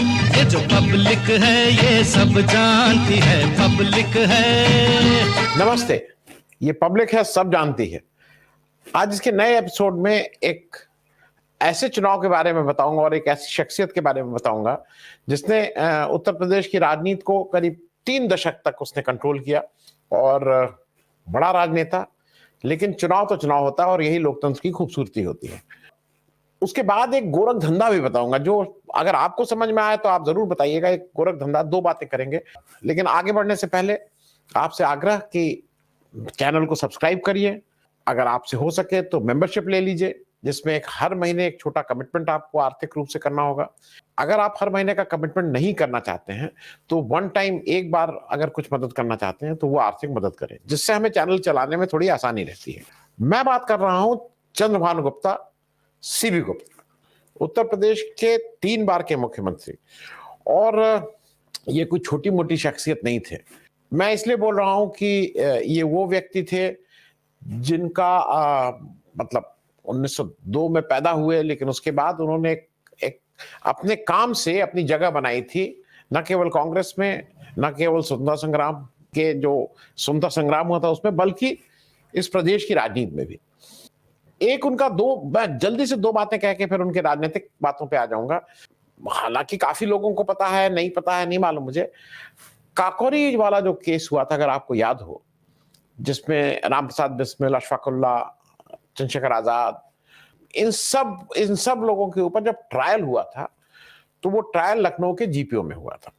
ये जो पब्लिक है ये सब जानती है, पब्लिक है। नमस्ते, ये पब्लिक है सब जानती है। आज इसके नए एपिसोड में एक ऐसे चुनाव के बारे में बताऊंगा और एक ऐसी शख्सियत के बारे में बताऊंगा जिसने उत्तर प्रदेश की राजनीति को करीब 3 दशक तक उसने कंट्रोल किया और बड़ा राजनेता। लेकिन चुनाव तो चुनाव होता है और यही लोकतंत्र की खूबसूरती होती है। उसके बाद एक गोरख धंधा भी बताऊंगा जो अगर आपको समझ में आए तो आप जरूर बताइएगा। एक गोरख धंधा, 2 बातें करेंगे। लेकिन आगे बढ़ने से पहले आपसे आग्रह कि चैनल को सब्सक्राइब करिए, अगर आपसे हो सके तो मेंबरशिप ले लीजिए, जिसमें हर महीने एक छोटा कमिटमेंट आपको आर्थिक रूप से करना होगा। अगर आप हर महीने का कमिटमेंट नहीं करना चाहते हैं तो वन टाइम एक बार अगर कुछ मदद करना चाहते हैं तो वो आर्थिक मदद करें, जिससे हमें चैनल चलाने में थोड़ी आसानी रहती है। मैं बात कर रहा हूं चंद्रभानु गुप्ता, सीबी गुप्ता, उत्तर प्रदेश के 3 बार के मुख्यमंत्री। और ये कोई छोटी मोटी शख्सियत नहीं थे। मैं इसलिए बोल रहा हूं कि ये वो व्यक्ति थे जिनका मतलब 1902 में पैदा हुए, लेकिन उसके बाद उन्होंने एक अपने काम से अपनी जगह बनाई थी, न केवल कांग्रेस में, न केवल स्वतंत्रता संग्राम के जो स्वतंत्रता संग्राम हुआ था उसमें, बल्कि इस प्रदेश की राजनीति में भी। एक उनका मैं जल्दी से 2 बातें कह के फिर उनके राजनीतिक बातों पे आ जाऊंगा। हालांकि काफी लोगों को पता है, नहीं पता है नहीं मालूम मुझे। काकोरी वाला जो केस हुआ था, अगर आपको याद हो, जिसमें राम प्रसाद बिस्मिल, अशफाक उल्लाह, चंद्रशेखर आजाद, इन सब लोगों के ऊपर जब ट्रायल हुआ था तो वो ट्रायल लखनऊ के जीपीओ में हुआ था।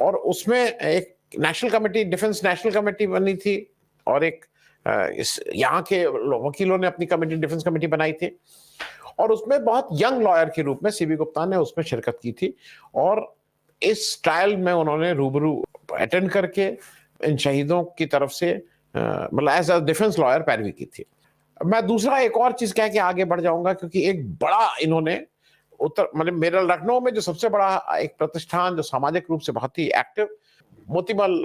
और उसमें एक national committee, defence national committee बनी थी और एक यहाँ के वकीलों ने अपनी कमेटी, डिफेंस कमेटी बनाई थी। और उसमें बहुत यंग लॉयर के रूप में सीबी गुप्ता ने उसमें शिरकत की थी और इस ट्रायल में उन्होंने रूबरू अटेंड करके इन शहीदों की तरफ से मतलब एज अ डिफेंस लॉयर पैरवी की थी। मैं दूसरा एक और चीज कह के आगे बढ़ जाऊंगा, क्योंकि एक बड़ा इन्होंने मतलब मेरा लखनऊ में जो सबसे बड़ा एक प्रतिष्ठान जो सामाजिक रूप से बहुत ही एक्टिव मोतीमल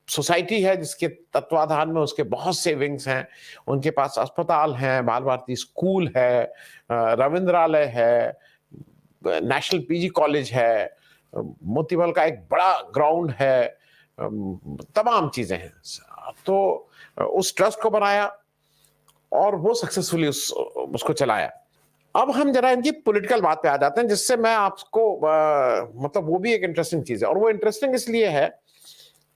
सोसाइटी है, जिसके तत्वाधान में उसके बहुत से विंग्स हैं। उनके पास अस्पताल हैं, बाल भारती स्कूल है, रविंद्रालय है, नेशनल पीजी कॉलेज है, मोतीमल का एक बड़ा ग्राउंड है, तमाम चीजें हैं। तो उस ट्रस्ट को बनाया और वो सक्सेसफुली उसको चलाया। अब हम जरा इनकी पॉलिटिकल बात पे आ जाते हैं, जिससे मैं आपको मतलब वो भी एक इंटरेस्टिंग चीज है। और वो इंटरेस्टिंग इसलिए है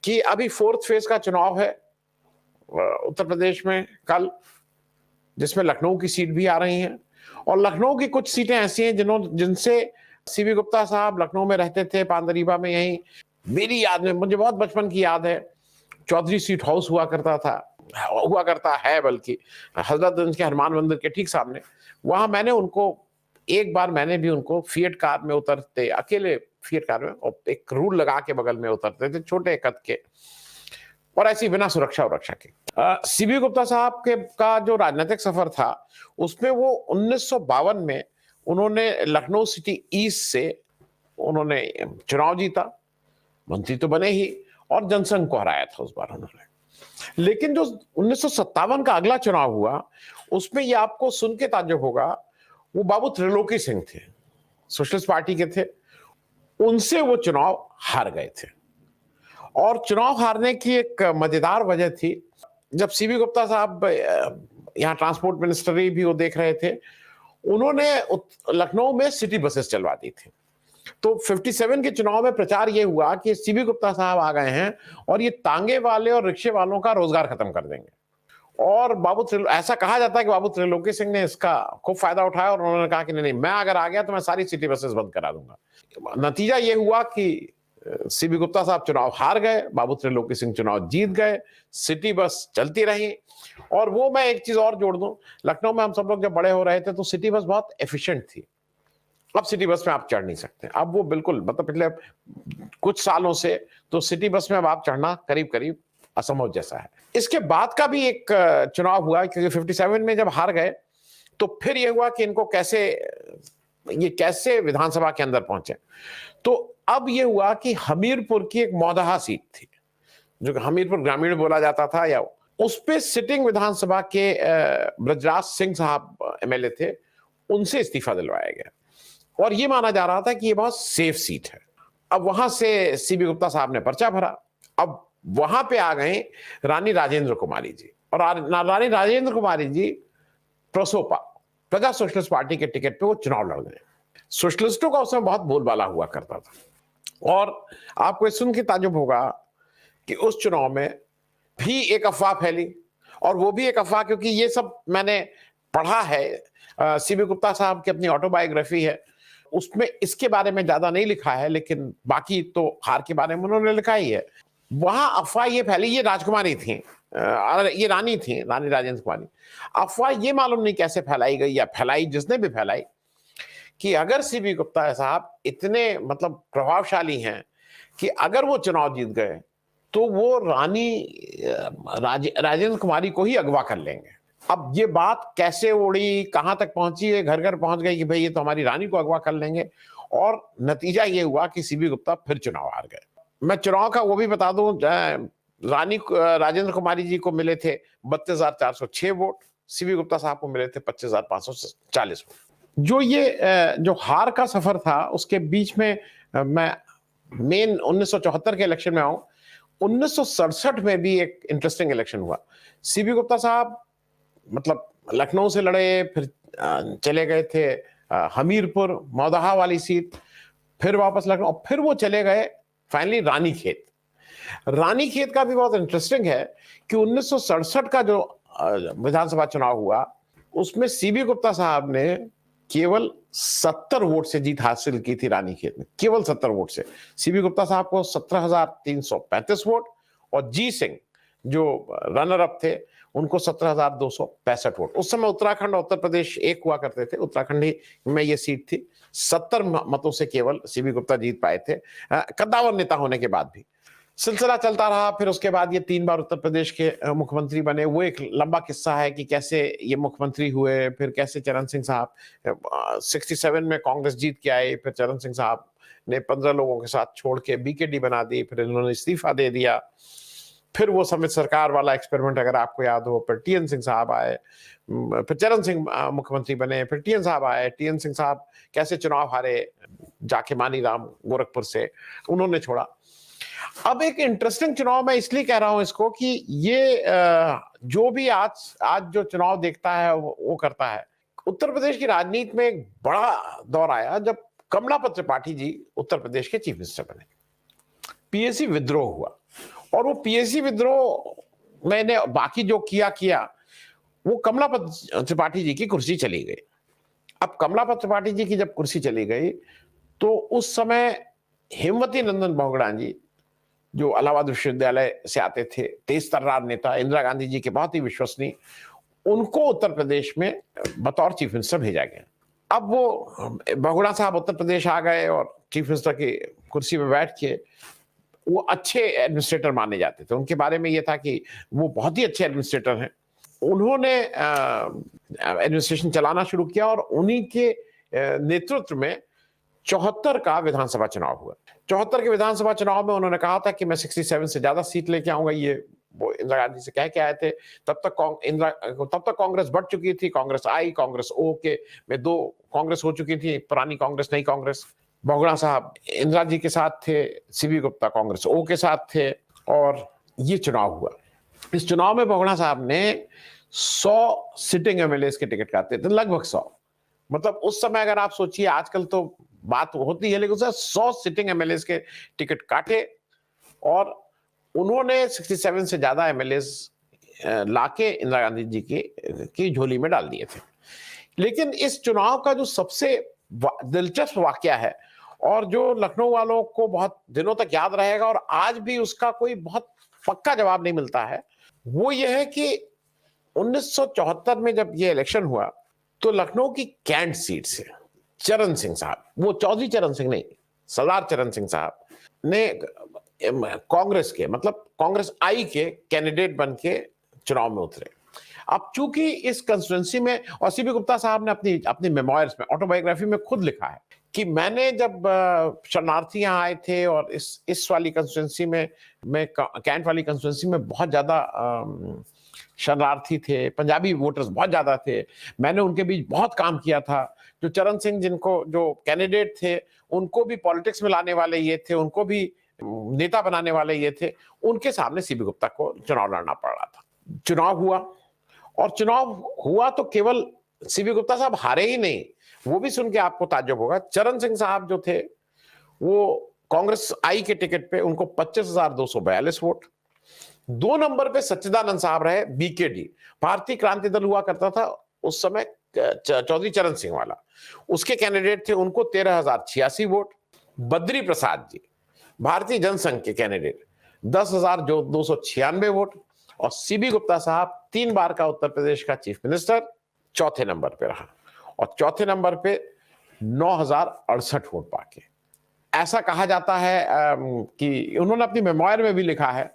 कि अभी 4th फेज का चुनाव है उत्तर प्रदेश में कल, जिसमें लखनऊ की सीट भी आ रही हैं। और लखनऊ की कुछ सीटें ऐसी हैं जिनसे सीबी गुप्ता साहब लखनऊ में रहते थे, पांदरीबा में। यही मेरी याद में, मुझे बहुत बचपन की याद है, चौधरी सीट हाउस हुआ करता है, बल्कि हजरतगंज के हनुमान मंदिर के ठीक सामने। वहां मैंने भी उनको फिएट कार में उतरते, अकेले फिएट कार में, और एक रूल लगा के बगल में उतरते थे, छोटे कद के, और ऐसी बिना सुरक्षा के। सीबी गुप्ता साहब का जो राजनीतिक सफर था उसमें वो 1952 में उन्होंने लखनऊ सिटी ईस्ट से उन्होंने चुनाव जीता, मंत्री तो बने ही, और जनसंघ को हराया था उस बार उन्होंने। लेकिन जो 1957 का अगला चुनाव हुआ उसमें ये आपको सुन के ताज्जुब होगा, वो बाबू त्रिलोकी सिंह थे, सोशलिस्ट पार्टी के थे। उनसे वो चुनाव हार गए थे। और चुनाव हारने की एक मजेदार वजह थी, जब सीबी गुप्ता साहब यहाँ ट्रांसपोर्ट मिनिस्ट्री भी वो देख रहे थे, उन्होंने लखनऊ में सिटी बसेस चलवा दी थी। तो 57 के चुनाव में प्रचार ये हुआ कि सीबी गुप्ता साहब आ गए हैं और ये तांगे वाले और रिक्शे वालों का रोजगार खत्म कर देंगे। और ऐसा कहा जाता है कि बाबू त्रिलोकी सिंह ने इसका खूब फायदा उठाया और उन्होंने कहा कि नहीं, मैं अगर आ गया तो मैं सारी सिटी बसेस बंद करा दूंगा। नतीजा ये हुआ कि सीबी गुप्ता साहब चुनाव हार गए, बाबू त्रिलोकी सिंह चुनाव जीत गए, सिटी बस चलती रही। और वो मैं एक चीज और जोड़ दूं, लखनऊ में हम सब लोग जब बड़े हो रहे थे तो सिटी बस बहुत एफिशिएंट थी। अब सिटी बस में आप चढ़ नहीं सकते। अब वो बिल्कुल, मतलब पिछले कुछ सालों से तो सिटी बस में अब आप चढ़ना करीब करीब असंभव जैसा है। इसके बाद का भी एक चुनाव हुआ, क्योंकि 57 में जब हार गए तो फिर ये हुआ कि इनको कैसे विधानसभा के अंदर पहुंचे। तो अब ये हुआ कि हमीरपुर की एक मौदहा सीट थी, जो हमीरपुर ग्रामीण बोला जाता था, या उस पे सिटिंग विधानसभा के ब्रजराज सिंह साहब एमएलए थे, उनसे इस्तीफा दिलवाया गया। और ये माना जा रहा था कि ये बहुत सेफ सीट है। अब वहां से सीबी गुप्ता साहब ने पर्चा भरा। अब वहां पे आ गए रानी राजेंद्र कुमारी जी, और रानी राजेंद्र कुमारी जी प्रसोपा, प्रजा सोशलिस्ट पार्टी के टिकट पे वो चुनाव लड़ गए। सोशलिस्टों का उसमें बहुत बोलबाला हुआ करता था, और आपको सुन के ताज्जुब होगा कि उस चुनाव में भी एक अफवाह फैली, और वो भी एक अफवाह क्योंकि ये सब मैंने पढ़ा है, सीबी गुप्ता साहब की अपनी ऑटोबायोग्राफी है, उसमें इसके बारे में ज्यादा नहीं लिखा है, लेकिन बाकी तो हार के बारे में उन्होंने लिखा ही है। वहां अफवाह ये फैली, ये राजकुमारी थी, ये रानी थी, रानी राजेंद्र कुमारी। अफवाह ये मालूम नहीं कैसे फैलाई गई, या फैलाई जिसने भी फैलाई, कि अगर सीबी गुप्ता साहब इतने मतलब प्रभावशाली हैं कि अगर वो चुनाव जीत गए तो वो रानी राजेंद्र कुमारी को ही अगवा कर लेंगे। अब ये बात कैसे उड़ी, कहां तक पहुंची है, घर घर पहुंच गई कि भाई ये तो हमारी रानी को अगवा कर लेंगे, और नतीजा ये हुआ कि सीबी गुप्ता फिर चुनाव हार गए। मैं चुनाव का वो भी बता दूं, रानी राजेंद्र कुमारी जी को मिले थे 32,406 वोट, सीबी गुप्ता साहब को मिले थे 25,540 वोट। जो ये जो हार का सफर था उसके बीच में मैं मेन 1974 के इलेक्शन में आऊं। 1967 में भी एक इंटरेस्टिंग इलेक्शन हुआ। सीबी गुप्ता साहब मतलब लखनऊ से लड़े, फिर चले गए थे हमीरपुर मौदहा वाली सीट, फिर वापस लखनऊ, फिर वो चले गए फाइनली रानीखेत। रानीखेत का भी बहुत इंटरेस्टिंग है कि 1967 का जो विधानसभा चुनाव हुआ उसमें सीबी गुप्ता साहब ने केवल 70 वोट से जीत हासिल की थी रानीखेत में, केवल 70 वोट से। सीबी गुप्ता साहब को 17,335 वोट, और जी सिंह जो रनर अप थे उनको 17,265 वोट। उस समय उत्तराखंड और उत्तर प्रदेश एक हुआ करते थे, उत्तराखंड ही में ये सीट थी। 70 मतों से केवल सीबी गुप्ता जीत पाए थे, कद्दावर नेता होने के बाद भी। सिलसिला चलता रहा, फिर उसके बाद ये 3 बार उत्तर प्रदेश के मुख्यमंत्री बने। वो एक लंबा किस्सा है कि कैसे ये मुख्यमंत्री हुए, फिर कैसे चरण सिंह साहब 67 में कांग्रेस जीत के आए, फिर चरण सिंह साहब ने 15 लोगों के साथ छोड़ के बीकेडी बना दी, फिर इन्होंने इस्तीफा दे दिया। फिर वो समिति सरकार वाला एक्सपेरिमेंट अगर आपको याद हो, फिर टीएन सिंह साहब आए, फिर चरण सिंह मुख्यमंत्री बने, फिर टीएन साहब आए। टीएन सिंह साहब कैसे चुनाव हारे जाके मानीराम गोरखपुर से, उन्होंने छोड़ा। अब एक इंटरेस्टिंग चुनाव मैं इसलिए कह रहा हूं इसको कि ये जो भी आज जो चुनाव देखता है वो करता है। उत्तर प्रदेश की राजनीति में एक बड़ा दौर आया जब कमलापत त्रिपाठी जी उत्तर प्रदेश के चीफ मिनिस्टर बने। पीएसी विद्रोह हुआ, और वो पीएसी विद्रोह मैंने बाकी जो किया वो कमलापत त्रिपाठी जी की कुर्सी चली गई। अब कमलापत त्रिपाठी जी की जब कुर्सी चली गई तो उस समय हेमवती नंदन बहुगुणा जी जो इलाहाबाद विश्वविद्यालय से आते थे, तेज तर्रार नेता, इंदिरा गांधी जी के बहुत ही विश्वसनीय, उनको उत्तर प्रदेश में बतौर चीफ मिनिस्टर भेजा गया। अब वो बहुगुणा साहब उत्तर प्रदेश आ गए और चीफ मिनिस्टर की कुर्सी पर बैठ के वो अच्छे एडमिनिस्ट्रेटर माने जाते थे। उनके बारे में ये था कि वो बहुत ही अच्छे एडमिनिस्ट्रेटर हैं। उन्होंने एडमिनिस्ट्रेशन चलाना शुरू किया, और उन्हीं के नेतृत्व में 74 का विधानसभा चुनाव हुआ। 74 के विधानसभा चुनाव में उन्होंने कहा था कि मैं 67 से ज्यादा सीट लेके आऊंगा। ये वो इंदिरा गांधी से कह के आए थे। तब तक कांग्रेस बढ़ चुकी थी, कांग्रेस आई, कांग्रेस ओ के में 2 कांग्रेस हो चुकी थी, पुरानी कांग्रेस, नई कांग्रेस। बहुगुणा साहब इंदिरा जी के साथ थे, सीबी गुप्ता कांग्रेस ओ के साथ थे, और ये चुनाव हुआ। इस चुनाव में बहुगुणा साहब ने 100 सिटिंग एमएलए के टिकट काटे थे, लगभग 100। मतलब उस समय अगर आप सोचिए, आजकल तो बात होती है, लेकिन 100 सिटिंग एमएलए के टिकट काटे, और उन्होंने 67 से ज्यादा एमएलए लाके इंदिरा गांधी जी की झोली में डाल दिए थे। लेकिन इस चुनाव का जो सबसे दिलचस्प वाकया है, और जो लखनऊ वालों को बहुत दिनों तक याद रहेगा, और आज भी उसका कोई बहुत पक्का जवाब नहीं मिलता है, वो ये है कि 1974 में जब ये इलेक्शन हुआ तो लखनऊ की कैंट सीट से चरण सिंह साहब, वो चौधरी चरण सिंह नहीं, सरदार चरण सिंह साहब ने कांग्रेस के, मतलब कांग्रेस आई के कैंडिडेट बन के चुनाव में उतरे। अब चूंकि इस कंस्टिट्यूंसी में, और सीबी गुप्ता साहब ने अपनी मेमोयर्स में, ऑटोबायोग्राफी में खुद लिखा है कि मैंने जब शरणार्थी यहाँ आए थे, और इस वाली कंस्टिट्यूंसी में, मैं कैंट वाली कंस्टिट्यूंसी में बहुत ज्यादा शरणार्थी थे, पंजाबी वोटर्स बहुत ज्यादा थे। मैंने उनके बीच बहुत काम किया था। जो चरण सिंह जिनको जो कैंडिडेट थे, उनको भी पॉलिटिक्स में लाने वाले ये थे, उनको भी नेता बनाने वाले ये थे। उनके सामने सीबी गुप्ता को चुनाव लड़ना पड़ रहा था। चुनाव हुआ, और चुनाव हुआ तो केवल सीबी गुप्ता साहब हारे ही नहीं, वो भी सुन के आपको ताज्जुब होगा, चरण सिंह साहब जो थे वो कांग्रेस आई के टिकट पे, उनको 25,242 वोट। 2 नंबर पे सच्चिदानंद साहब रहे, बीकेडी, भारतीय क्रांति दल हुआ करता था उस समय, चौधरी चरण सिंह वाला, उसके कैंडिडेट थे, उनको 13,086 वोट। बद्री प्रसाद जी, भारतीय जनसंघ के कैंडिडेट, 10,296 वोट। और सीबी गुप्ता साहब 3 बार का उत्तर प्रदेश का चीफ मिनिस्टर, चौथे नंबर पे रहा, और चौथे नंबर पे 9,068 वोट पाके। ऐसा कहा जाता है कि उन्होंने अपनी मेमोयर में भी लिखा है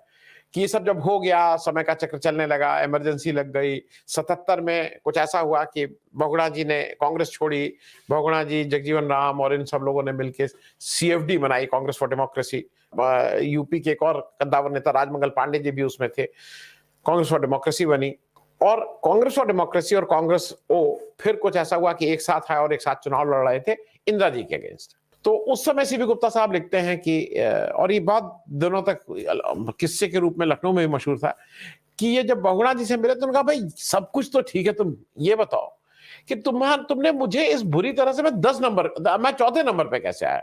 कि ये सब जब हो गया, समय का चक्र चलने लगा, इमरजेंसी लग गई, 77 में कुछ ऐसा हुआ कि बहुगुणा जी ने कांग्रेस छोड़ी, बहुगुणा जी, जगजीवन राम और इन सब लोगों ने मिलकर CFD बनाई, कांग्रेस फॉर डेमोक्रेसी। यूपी के एक और कद्दावर नेता राजमंगल पांडे जी भी उसमें थे, कांग्रेस फॉर डेमोक्रेसी बनी। और कांग्रेस फॉर डेमोक्रेसी और कांग्रेस फिर कुछ ऐसा हुआ कि एक साथ आए और एक साथ चुनाव लड़ रहे थे इंदिरा जी के अगेंस्ट। तो उस समय सीबी गुप्ता साहब लिखते हैं कि, और ये बहुत दिनों तक किस्से के रूप में लखनऊ में भी मशहूर था, कि ये जब बहुगुणा जी से मिले तो उन्होंने कहा, भाई सब कुछ तो ठीक है, तुम ये बताओ कि तुमने मुझे इस बुरी तरह से, मैं चौथे नंबर पे कैसे आया?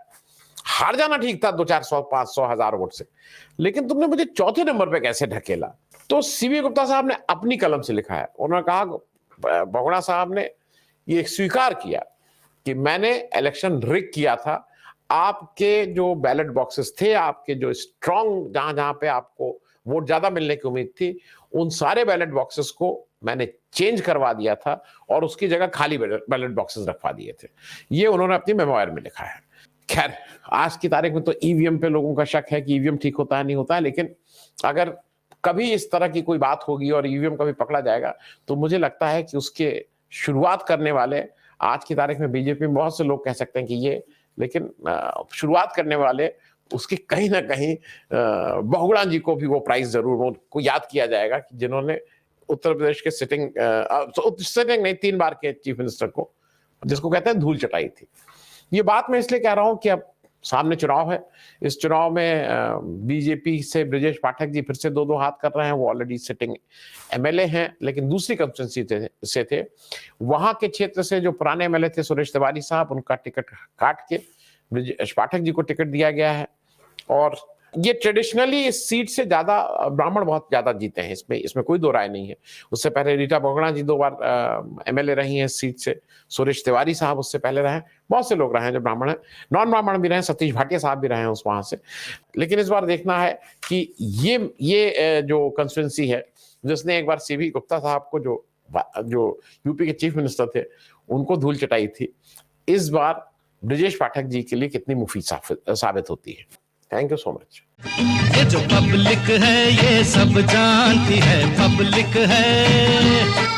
हार जाना ठीक था 200-400, 500, 1000 वोट से, लेकिन तुमने मुझे चौथे नंबर पे कैसे ढकेला? तो सीबी गुप्ता साहब ने अपनी कलम से लिखा है, उन्होंने कहा, बहुगुणा साहब ने ये स्वीकार किया कि मैंने इलेक्शन रिग किया था। आपके जो बैलेट बॉक्सेस थे, आपके जो स्ट्रॉन्ग, जहां जहां पे आपको वोट ज्यादा मिलने की उम्मीद थी, उन सारे बैलेट बॉक्सेस को मैंने चेंज करवा दिया था और उसकी जगह खाली बैलेट बॉक्सेस रखवा दिए थे। ये उन्होंने अपनी मेमोयर में लिखा है। खैर, आज की तारीख में तो ईवीएम पे लोगों का शक है कि ईवीएम ठीक होता है नहीं होता है, लेकिन अगर कभी इस तरह की कोई बात होगी और ईवीएम कभी पकड़ा जाएगा, तो मुझे लगता है कि उसके शुरुआत करने वाले, आज की तारीख में बीजेपी में बहुत से लोग कह सकते हैं कि ये, लेकिन शुरुआत करने वाले उसकी कहीं ना कहीं बहुगुणा जी को भी वो प्राइस जरूर को याद किया जाएगा कि जिन्होंने उत्तर प्रदेश के सिटिंग नहीं, 3 बार के चीफ मिनिस्टर को, जिसको कहते हैं धूल चटाई थी। ये बात मैं इसलिए कह रहा हूं कि अब सामने चुनाव है। इस चुनाव में बीजेपी से ब्रजेश पाठक जी फिर से 2-2 हाथ कर रहे हैं। वो ऑलरेडी सिटिंग एमएलए हैं, लेकिन दूसरी कंस्टिट्यूंसी से थे। वहां के क्षेत्र से जो पुराने एमएलए थे सुरेश तिवारी साहब, उनका टिकट काट के ब्रजेश पाठक जी को टिकट दिया गया है। और ये ट्रेडिशनली इस सीट से ज्यादा ब्राह्मण बहुत ज्यादा जीते हैं, इसमें कोई दो राय नहीं है। उससे पहले रीटा बहुगुणा जी 2 बार एमएलए रही हैं इस सीट से। सुरेश तिवारी साहब उससे पहले रहे, बहुत से लोग रहे हैं जो ब्राह्मण हैं, नॉन ब्राह्मण भी रहे, सतीश भाटिया साहब भी रहे हैं उस वहां से। लेकिन इस बार देखना है कि ये जो कंस्टिट्यूंसी है, जिसने एक बार सीबी गुप्ता साहब को जो यूपी के चीफ मिनिस्टर थे उनको धूल चटाई थी, इस बार ब्रजेश पाठक जी के लिए कितनी मुफीद साबित होती है। Thank you so much. ये जो पब्लिक है ये सब जानती है, पब्लिक है।